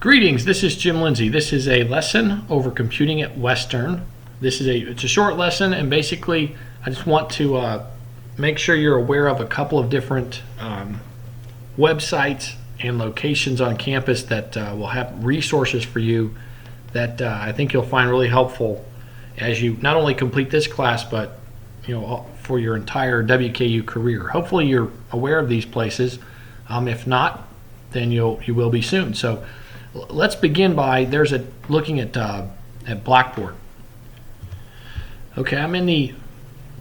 Greetings, this is Jim Lindsay. This is a lesson over computing at Western. It's a short lesson, and basically I just want to make sure you're aware of a couple of different websites and locations on campus that will have resources for you that I think you'll find really helpful as you not only complete this class, but for your entire WKU career. Hopefully you're aware of these places. If not, then you will be soon. So let's begin by looking at Blackboard. Okay, I'm in the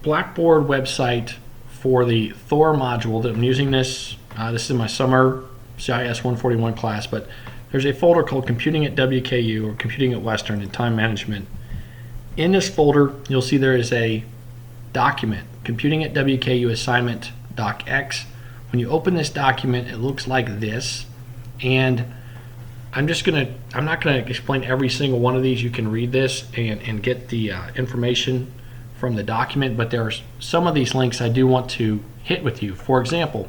Blackboard website for the Thor module that I'm using this. This is my summer CIS 141 class, but there's a folder called Computing at WKU or Computing at Western and Time Management. In this folder, you'll see there is a document, Computing at WKU Assignment DocX. When you open this document, it looks like this, and I'm not going to explain every single one of these. You can read this and get the information from the document, but there are some of these links I do want to hit with you. For example,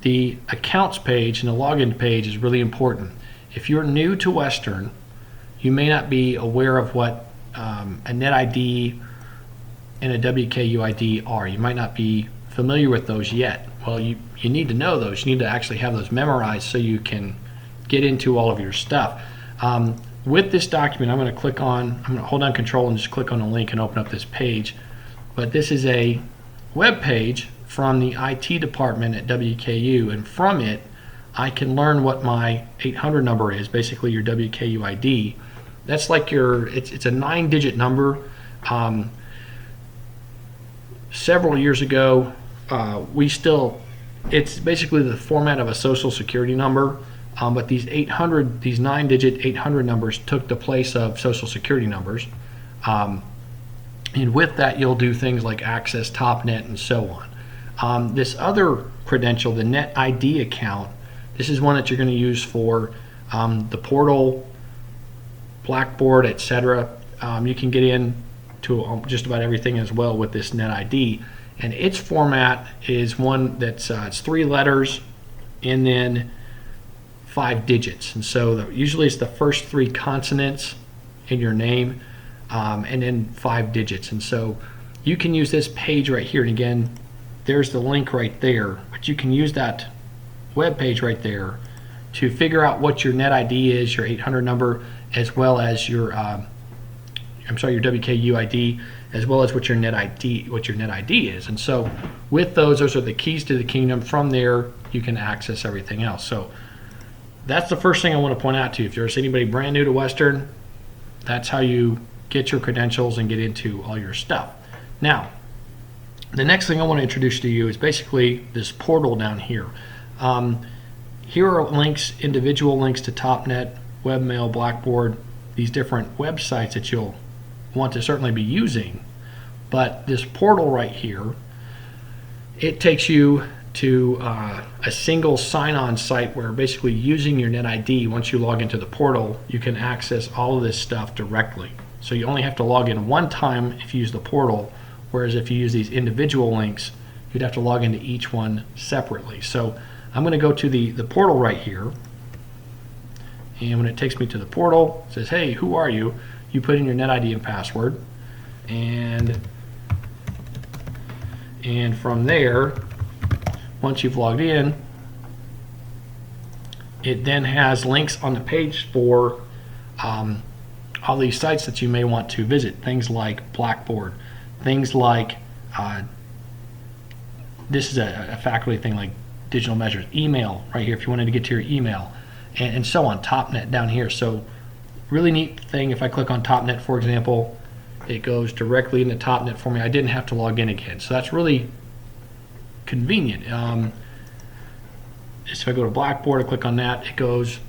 the accounts page and the login page is really important. If you're new to Western, you may not be aware of what a NetID and a WKU ID are. You might not be familiar with those yet. Well, you need to know those. You need to actually have those memorized so you can get into all of your stuff. With this document, I'm going to hold down Control and just click on the link and open up this page. But this is a web page from the IT department at WKU, and from it I can learn what my 800 number is, basically your WKU ID. That's like it's a 9-digit number. Several years ago, it's basically the format of a social security number. But these 9-digit 800 numbers took the place of social security numbers. And with that, you'll do things like access TopNet and so on. This other credential, the NetID account, this is one that you're going to use for the portal, Blackboard, etc. You can get in to just about everything as well with this NetID. And its format is one that's it's 3 letters and then 5 digits, and so usually it's the first 3 consonants in your name and then 5 digits. And so you can use this page right here, and again, there's the link right there, but you can use that web page right there to figure out what your NetID is, your 800 number, as well as your your WKU ID, as well as what your NetID is. And so with those are the keys to the kingdom. From there you can access everything else. So that's the first thing I want to point out to you. If there's anybody brand new to Western, that's how you get your credentials and get into all your stuff. Now, the next thing I want to introduce to you is basically this portal down here. Here are links, individual links to TopNet, Webmail, Blackboard, these different websites that you'll want to certainly be using. But this portal right here, it takes you to a single sign-on site where basically using your NetID, once you log into the portal, you can access all of this stuff directly. So you only have to log in one time if you use the portal, whereas if you use these individual links, you'd have to log into each one separately. So I'm going to go to the portal right here, and when it takes me to the portal, it says, hey, who are you? You put in your NetID and password, and from there, once you've logged in, it then has links on the page for all these sites that you may want to visit. Things like Blackboard, things like this is a faculty thing like digital measures, email right here if you wanted to get to your email, and so on. TopNet down here. So really neat thing. If I click on TopNet, for example, it goes directly into TopNet for me. I didn't have to log in again. So that's really convenient. If I go to Blackboard, I click on that, it goes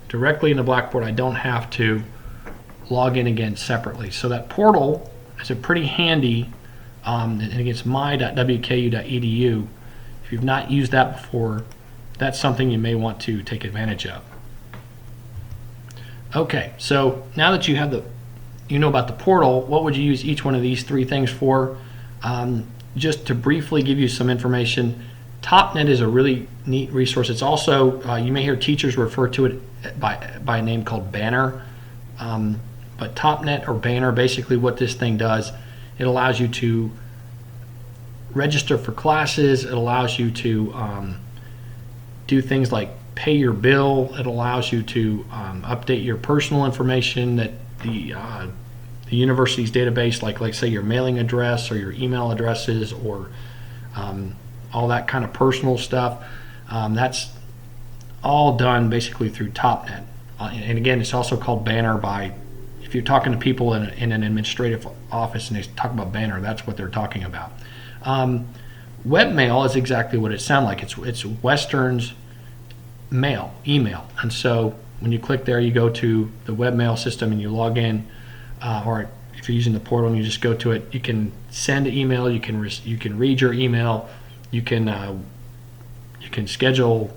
directly into Blackboard. I don't have to log in again separately. So that portal is a pretty handy, and again, it's my.wku.edu. If you've not used that before, that's something you may want to take advantage of. Okay, so now that you know about the portal, what would you use each one of these 3 things for? Just to briefly give you some information, TopNet is a really neat resource. It's also, you may hear teachers refer to it by a name called Banner. But TopNet or Banner, basically what this thing does, it allows you to register for classes. It allows you to do things like pay your bill. It allows you to update your personal information that the university's database, like say your mailing address or your email addresses or all that kind of personal stuff. That's all done basically through TopNet. And again, it's also called Banner by, if you're talking to people in an administrative office and they talk about Banner, that's what they're talking about. Webmail is exactly what it sounds like. It's Western's email. And so when you click there, you go to the webmail system and you log in, or if you're using the portal and you just go to it, you can send an email, you can read your email, you can schedule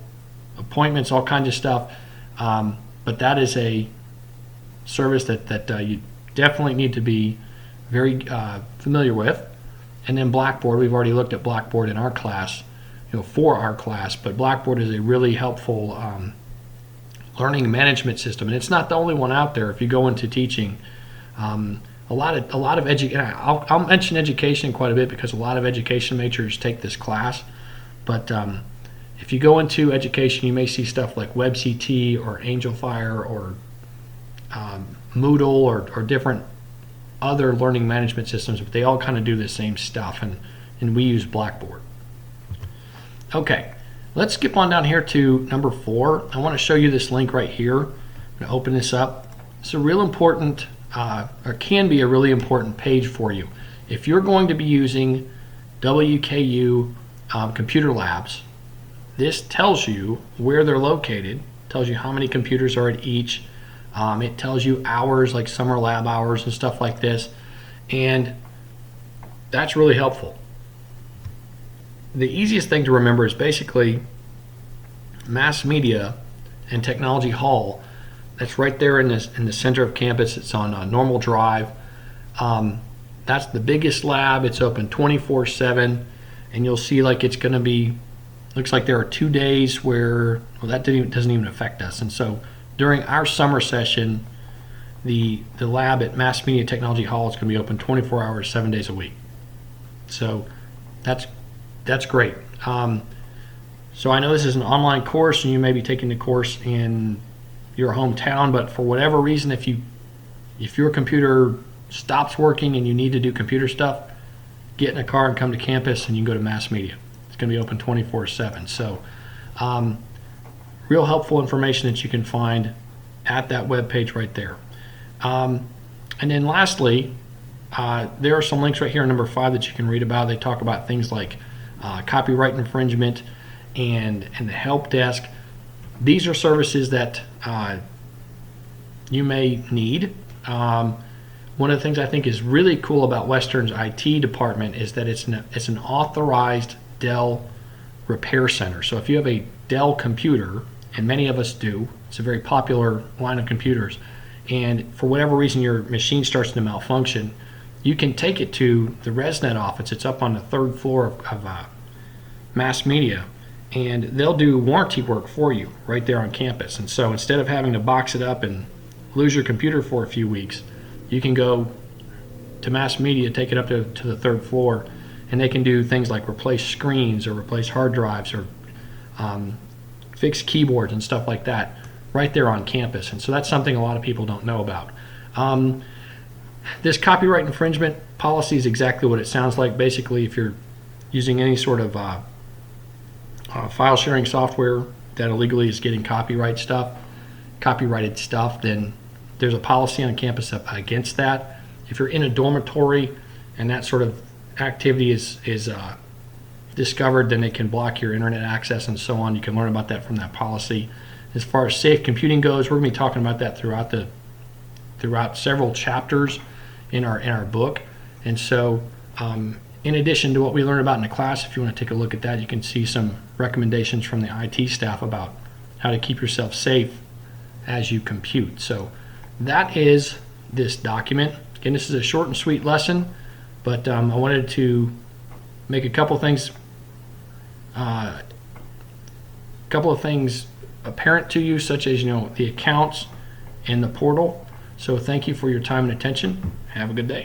appointments, all kinds of stuff. But that is a service that you definitely need to be very familiar with. And then Blackboard, we've already looked at Blackboard in our class, for our class, but Blackboard is a really helpful learning management system, and it's not the only one out there. If you go into teaching, a lot of I'll mention education quite a bit because a lot of education majors take this class, but if you go into education, you may see stuff like WebCT or AngelFire or Moodle or different other learning management systems, but they all kind of do the same stuff, and we use Blackboard. Okay, let's skip on down here to number 4. I want to show you this link right here. I'm going to open this up. It's a real important, or can be a really important page for you. If you're going to be using WKU computer labs, this tells you where they're located, tells you how many computers are at each. It tells you hours, like summer lab hours and stuff like this, and that's really helpful. The easiest thing to remember is basically Mass Media and Technology Hall. That's right there in the center of campus. It's on Normal Drive. That's the biggest lab. It's open 24/7, and you'll see like it's going to be. Looks like there are 2 days where that doesn't even affect us, and so during our summer session, the lab at Mass Media Technology Hall is going to be open 24 hours, 7 days a week. So that's great. So I know this is an online course, and you may be taking the course in your hometown, but for whatever reason, if your computer stops working and you need to do computer stuff, get in a car and come to campus, and you can go to Mass Media. It's going to be open 24/7. So real helpful information that you can find at that web page right there. And then lastly, there are some links right here in number 5 that you can read about. They talk about things like copyright infringement and the help desk. These are services that you may need. One of the things I think is really cool about Western's IT department is that it's an authorized Dell repair center. So if you have a Dell computer, and many of us do, it's a very popular line of computers, and for whatever reason your machine starts to malfunction, you can take it to the ResNet office. It's up on the 3rd floor of Mass Media, and they'll do warranty work for you right there on campus. And so instead of having to box it up and lose your computer for a few weeks, you can go to Mass Media, take it up to the 3rd floor, and they can do things like replace screens or replace hard drives or fix keyboards and stuff like that right there on campus. And so that's something a lot of people don't know about. This copyright infringement policy is exactly what it sounds like. Basically, if you're using any sort of file sharing software that illegally is getting copyrighted stuff, then there's a policy on campus against that. If you're in a dormitory and that sort of activity is discovered, then they can block your internet access and so on. You can learn about that from that policy. As far as safe computing goes, we're going to be talking about that throughout several chapters in our book. And so in addition to what we learned about in the class, if you want to take a look at that, you can see some recommendations from the IT staff about how to keep yourself safe as you compute. So that is this document. Again, this is a short and sweet lesson, but I wanted to make a couple things couple of things apparent to you, such as the accounts and the portal. So thank you for your time and attention. Have a good day.